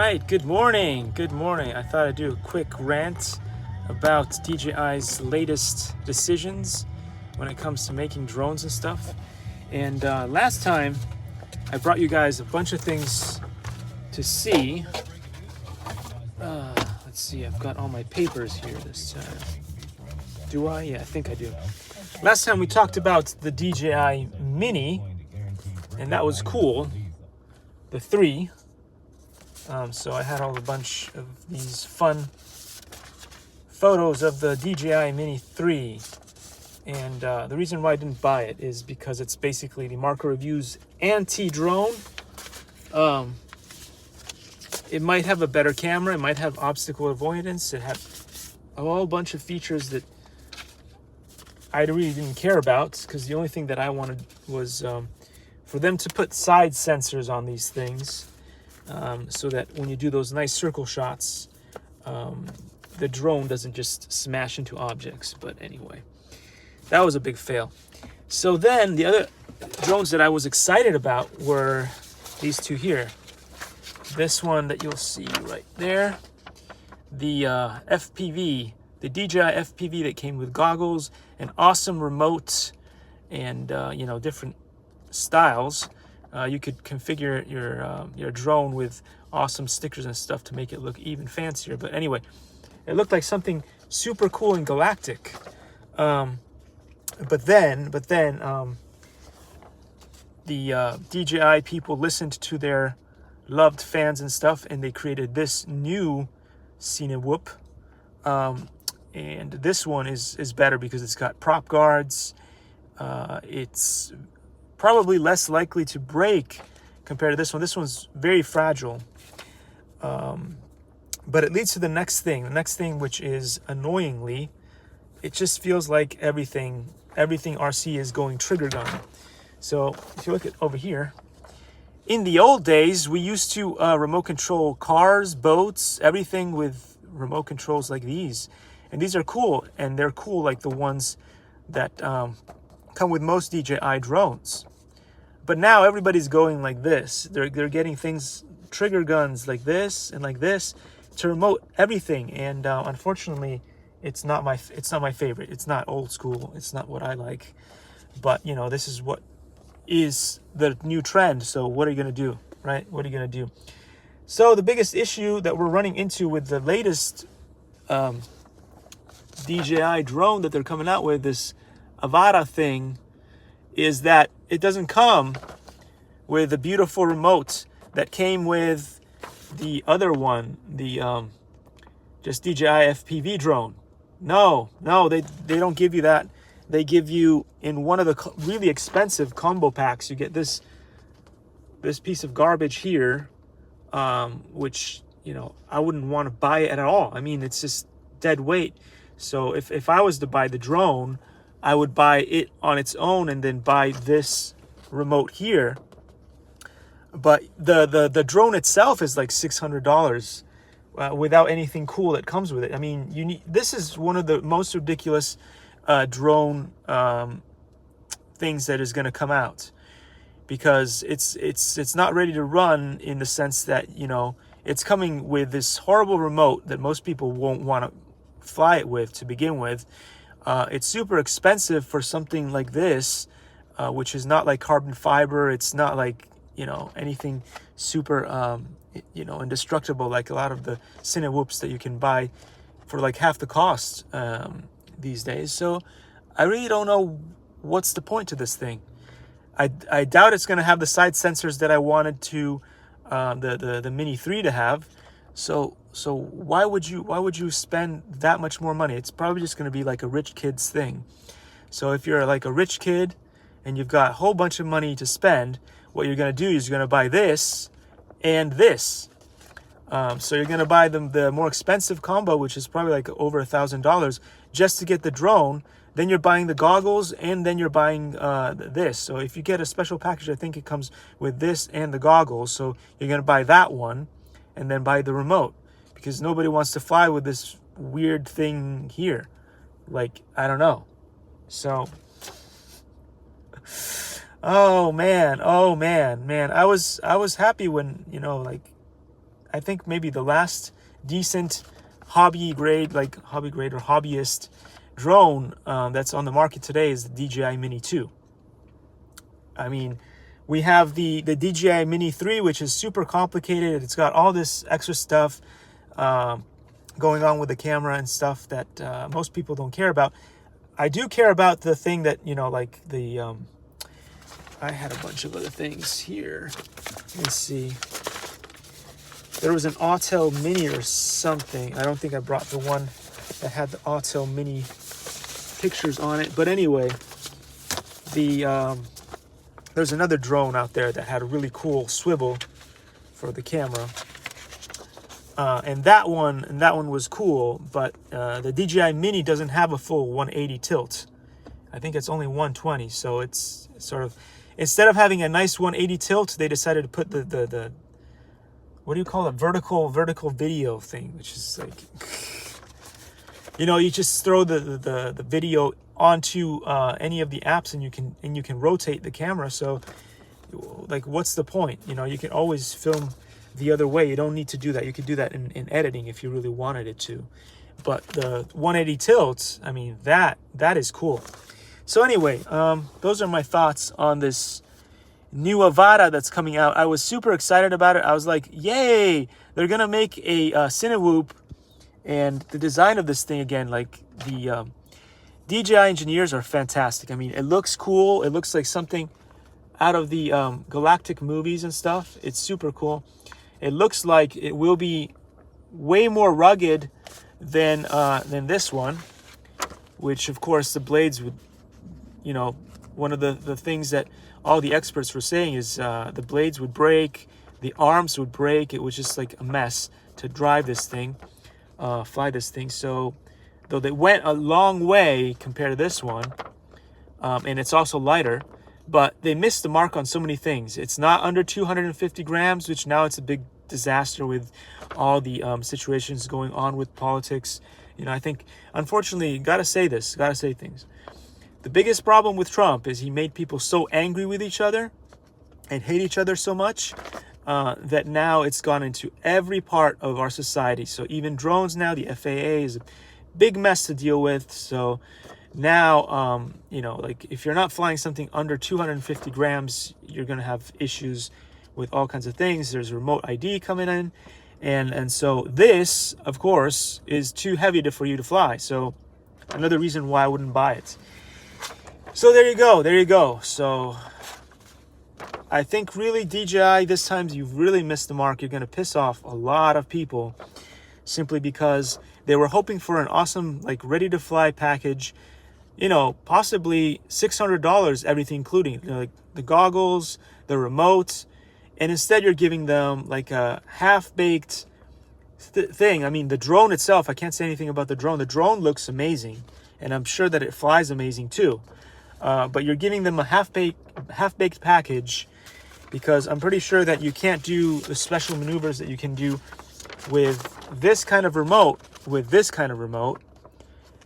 right, good morning. Good morning. I thought I'd do a quick rant about DJI's latest decisions when it comes to making drones and stuff. And last time, I brought you guys a bunch of things to see. Let's see, I've got all my papers here this time. Do I? Yeah, I think I do. Last time we talked about the DJI Mini, and that was cool. The 3. So I had a bunch of these fun photos of the DJI Mini 3. And the reason why I didn't buy it is because it's basically the Marco Review's anti-drone. It might have a better camera. It might have obstacle avoidance. It had a whole bunch of features that I really didn't care about, because the only thing that I wanted was for them to put side sensors on these things, so that when you do those nice circle shots, the drone doesn't just smash into objects. But anyway, that was a big fail. So then the other drones that I was excited about were these two here. This one that you'll see right there, the FPV, the DJI FPV that came with goggles, an awesome remote, and different styles. You could configure your drone with awesome stickers and stuff to make it look even fancier. But anyway, it looked like something super cool and galactic. But then the DJI people listened to their loved fans and stuff, and they created this new Cinewhoop. And this one is better because it's got prop guards. It's probably less likely to break compared to this one. This one's very fragile. But it leads to the next thing. The next thing, which is annoyingly, it just feels like everything RC is going trigger gun. So if you look at over here, in the old days, we used to remote control cars, boats, everything with remote controls like these. And these are cool, and they're cool like the ones that come with most DJI drones. But now everybody's going like this. They're getting things, trigger guns like this and like this to remote everything. And unfortunately, it's not my favorite. It's not old school. It's not what I like. But this is what is the new trend. So what are you gonna do, right? What are you gonna do? So the biggest issue that we're running into with the latest DJI drone that they're coming out with, this Avata thing, is that it doesn't come with a beautiful remote that came with the other one, the just DJI FPV drone. No, they don't give you that. They give you, in one of the really expensive combo packs, you get this piece of garbage here, which I wouldn't want to buy it at all. I mean, it's just dead weight. So if I was to buy the drone, I would buy it on its own and then buy this remote here. But the drone itself is like $600 without anything cool that comes with it. I mean, this is one of the most ridiculous drone things that is going to come out, because it's not ready to run, in the sense that it's coming with this horrible remote that most people won't want to fly it with to begin with. It's super expensive for something like this, which is not like carbon fiber. It's not like anything super indestructible like a lot of the Cinewhoops that you can buy for like half the cost these days. So I really don't know what's the point to this thing. I doubt it's going to have the side sensors that I wanted to the Mini 3 to have. So why would you spend that much more money? It's probably just going to be like a rich kid's thing. So if you're like a rich kid and you've got a whole bunch of money to spend, what you're going to do is you're going to buy this and this. So you're going to buy the more expensive combo, which is probably like over $1,000, just to get the drone. Then you're buying the goggles, and then you're buying this. So if you get a special package, I think it comes with this and the goggles. So you're going to buy that one and then buy the remote, because nobody wants to fly with this weird thing here. Like, I don't know. So, oh man. I was happy when, I think maybe the last decent hobby grade or hobbyist drone that's on the market today is the DJI Mini 2. I mean, we have the DJI Mini 3, which is super complicated. It's got all this extra stuff going on with the camera and stuff that most people don't care about. I do care about the thing that, you know, like the I had a bunch of other things here. Let's see. There was an Autel Mini or something. I don't think I brought the one that had the Autel Mini pictures on it. But anyway, there's another drone out there that had a really cool swivel for the camera. And that one was cool, but the DJI Mini doesn't have a full 180 tilt. I think it's only 120, so it's sort of, instead of having a nice 180 tilt, they decided to put the what do you call it, vertical video thing, which is like, you know, you just throw the video onto any of the apps, and you can rotate the camera. So, like, what's the point? You know, you can always film the other way. You don't need to do that. You could do that in editing if you really wanted it to. But the 180 tilts, I mean, that is cool. So anyway, those are my thoughts on this new Avata that's coming out. I was super excited about it. I was like, yay, they're gonna make a Cinewhoop. And the design of this thing, again, like the DJI engineers are fantastic. I mean, it looks cool. It looks like something out of the galactic movies and stuff. It's super cool. It looks like it will be way more rugged than this one, which of course the blades would, you know, one of the things that all the experts were saying is the blades would break, the arms would break. It was just like a mess to drive this thing, fly this thing. So though they went a long way compared to this one, and it's also lighter, but they missed the mark on so many things. It's not under 250 grams, which now it's a big disaster with all the situations going on with politics. You know, I think, unfortunately, gotta say things. The biggest problem with Trump is he made people so angry with each other and hate each other so much that now it's gone into every part of our society. So even drones now, the FAA is a big mess to deal with. So now, you know, like if you're not flying something under 250 grams, you're going to have issues with all kinds of things. There's remote ID coming in. And so this, of course, is too heavy for you to fly. So another reason why I wouldn't buy it. So there you go. So I think really DJI, this time you've really missed the mark. You're going to piss off a lot of people simply because they were hoping for an awesome, like, ready to fly package, you know, possibly $600, everything including, you know, like the goggles, the remote, and instead you're giving them like a half-baked thing. I mean, the drone itself, I can't say anything about the drone. The drone looks amazing, and I'm sure that it flies amazing too. But you're giving them a half-baked package because I'm pretty sure that you can't do the special maneuvers that you can do with this kind of remote,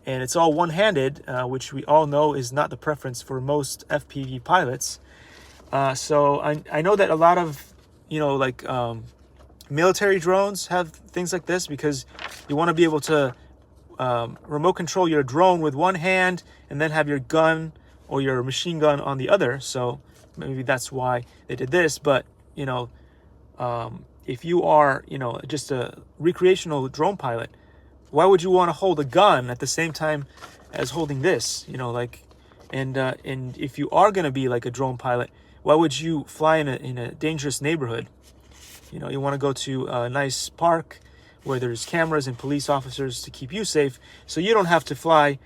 and it's all one-handed, which we all know is not the preference for most FPV pilots. So I know that a lot of, you know, like military drones have things like this because you want to be able to remote control your drone with one hand and then have your gun or your machine gun on the other. So maybe that's why they did this. But, you know, if you are, you know, just a recreational drone pilot, why would you want to hold a gun at the same time as holding this? You know, like, and if you are going to be like a drone pilot, why would you fly in a dangerous neighborhood? You know, you want to go to a nice park where there's cameras and police officers to keep you safe, so you don't have to fly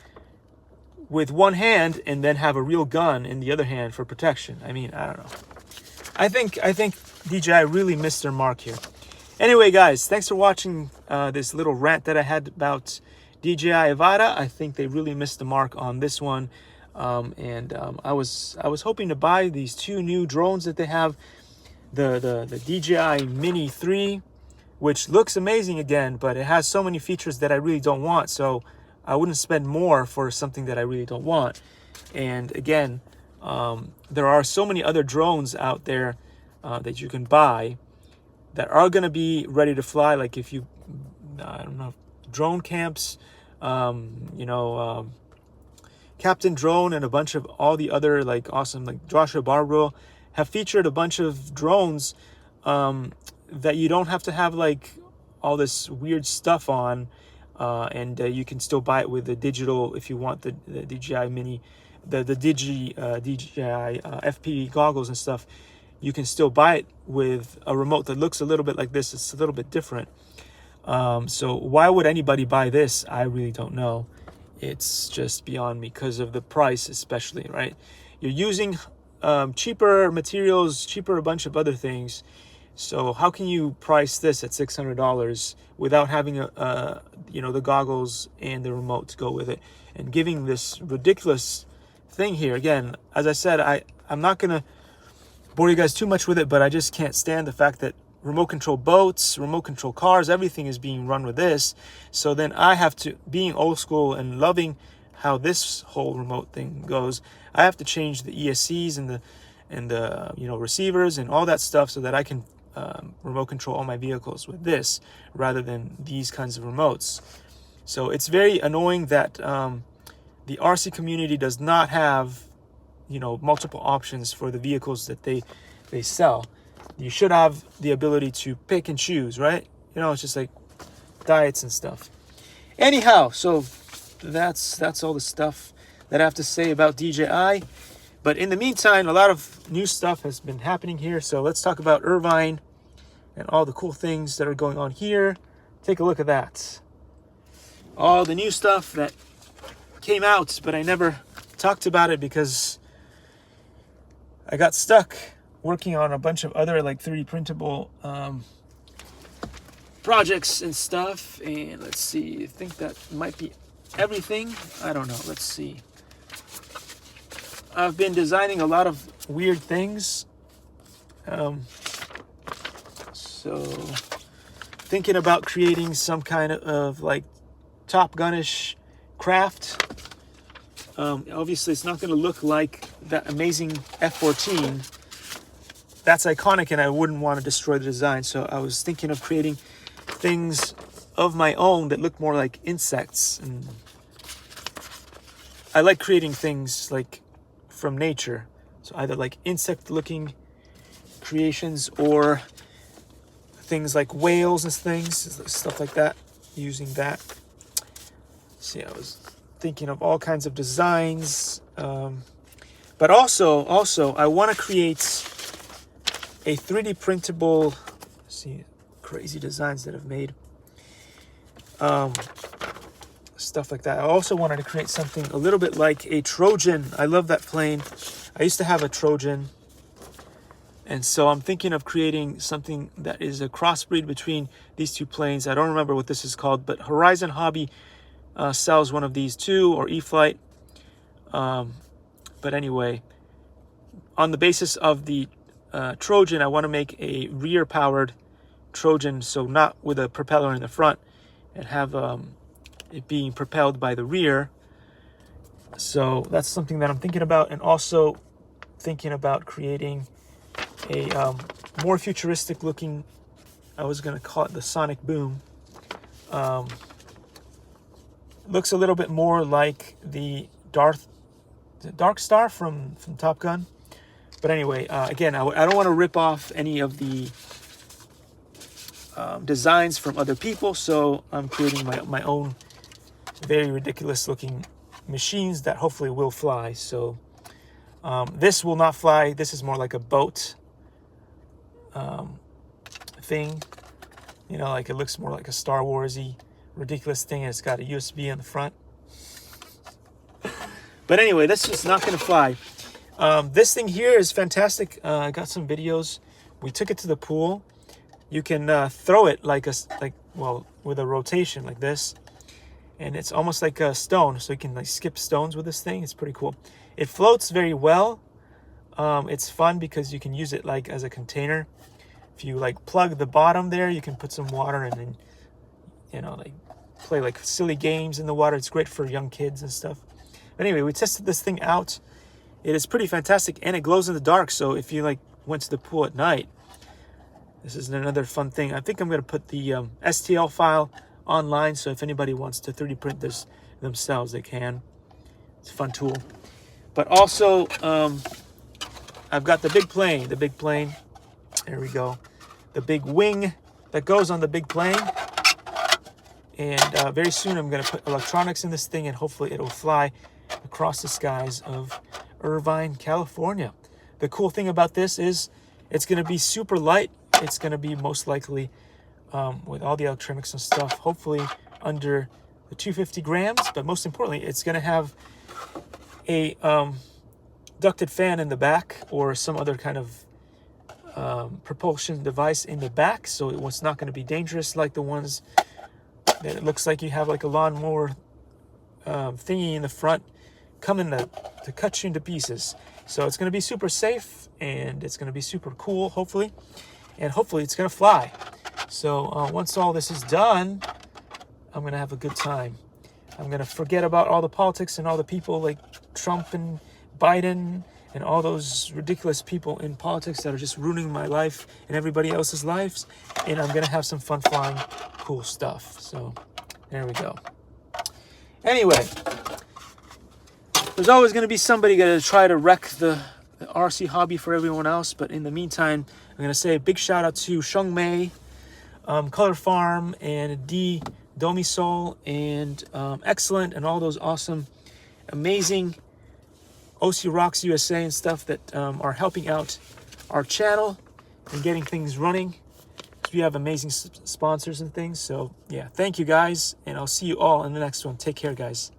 with one hand and then have a real gun in the other hand for protection. I mean, I don't know. I think DJI really missed their mark here. Anyway, guys, thanks for watching this little rant that I had about DJI Avata. I think they really missed the mark on this one. I was hoping to buy these two new drones that they have, the DJI Mini 3, which looks amazing again, but it has so many features that I really don't want. So I wouldn't spend more for something that I really don't want. And again, there are so many other drones out there that you can buy that are going to be ready to fly. Like if you, I don't know, drone camps, you know, Captain Drone and a bunch of all the other like awesome, like Joshua Barbaro have featured a bunch of drones that you don't have to have like all this weird stuff on, and you can still buy it with the digital if you want the DJI Mini, the DJI FPV goggles and stuff. You can still buy it with a remote that looks a little bit like this. It's a little bit different. So why would anybody buy this? I really don't know. It's just beyond me because of the price, especially, right? You're using cheaper materials, cheaper a bunch of other things. So how can you price this at $600 without having you know, the goggles and the remote to go with it, and giving this ridiculous thing here? Again, as I said, I'm not gonna bore you guys too much with it, but I just can't stand the fact that remote control boats, remote control cars, everything is being run with this. So then I have to, being old school and loving how this whole remote thing goes, I have to change the ESCs and the you know, receivers and all that stuff so that I can remote control all my vehicles with this rather than these kinds of remotes. So it's very annoying that the RC community does not have, you know, multiple options for the vehicles that they sell. You should have the ability to pick and choose, right? You know, it's just like diets and stuff. Anyhow, so that's all the stuff that I have to say about DJI. But in the meantime, a lot of new stuff has been happening here. So let's talk about Irvine and all the cool things that are going on here. Take a look at that. All the new stuff that came out, but I never talked about it because I got stuck working on a bunch of other like 3D printable projects and stuff. And let's see, I think that might be everything. I don't know, let's see. I've been designing a lot of weird things. So thinking about creating some kind of like Top Gun-ish craft. Obviously it's not going to look like that amazing F-14. That's iconic and I wouldn't want to destroy the design. So I was thinking of creating things of my own that look more like insects. And I like creating things like from nature. So either like insect looking creations or things like whales and things, stuff like that, using that. See, I was thinking of all kinds of designs. But also I want to create a 3D printable, see, crazy designs that I've made. Stuff like that. I also wanted to create something a little bit like a Trojan. I love that plane. I used to have a Trojan. And so I'm thinking of creating something that is a crossbreed between these two planes. I don't remember what this is called, but Horizon Hobby sells one of these too, or E-Flight. But anyway, on the basis of the Trojan, I want to make a rear-powered Trojan, so not with a propeller in the front, and have it being propelled by the rear. So that's something that I'm thinking about, and also thinking about creating a more futuristic looking, I was going to call it the Sonic Boom. Looks a little bit more like the Dark Star from Top Gun. But anyway, again, I don't want to rip off any of the designs from other people, so I'm creating my own very ridiculous looking machines that hopefully will fly. So this will not fly. This is more like a boat thing, you know, like it looks more like a Star Wars-y ridiculous thing, and it's got a USB on the front. But anyway, this is not going to fly. This thing here is fantastic. I got some videos. We took it to the pool. You can throw it well, with a rotation like this, and it's almost like a stone, so you can like skip stones with this thing. It's pretty cool. It floats very well. It's fun because you can use it like as a container. If you like plug the bottom there, you can put some water and then, you know, like play like silly games in the water. It's great for young kids and stuff. But anyway, we tested this thing out. It is pretty fantastic, and it glows in the dark. So if you like went to the pool at night, This is another fun thing. I think I'm going to put the STL file online, so if anybody wants to 3D print this themselves, they can. It's a fun tool. But also, I've got the big plane. The big plane. There we go. The big wing that goes on the big plane. And very soon I'm going to put electronics in this thing, and hopefully it'll fly across the skies of Irvine, California. The cool thing about this is it's going to be super light. It's going to be most likely, with all the electronics and stuff, hopefully under the 250 grams. But most importantly, it's going to have a ducted fan in the back, or some other kind of propulsion device in the back. So it's not going to be dangerous like the ones that it looks like you have like a lawnmower thingy in the front coming to cut you into pieces. So it's going to be super safe, and it's going to be super cool, hopefully. And hopefully it's going to fly. So once all this is done, I'm going to have a good time. I'm going to forget about all the politics and all the people like Trump and Biden and all those ridiculous people in politics that are just ruining my life and everybody else's lives. And I'm going to have some fun flying cool stuff. So there we go. Anyway, there's always going to be somebody going to try to wreck the RC hobby for everyone else. But in the meantime, I'm going to say a big shout out to Shung Mei, Color Farm, and D Domisol, and Excellent, and all those awesome, amazing OC Rocks USA and stuff that are helping out our channel and getting things running. We have amazing sponsors and things. So yeah, thank you guys, and I'll see you all in the next one. Take care, guys.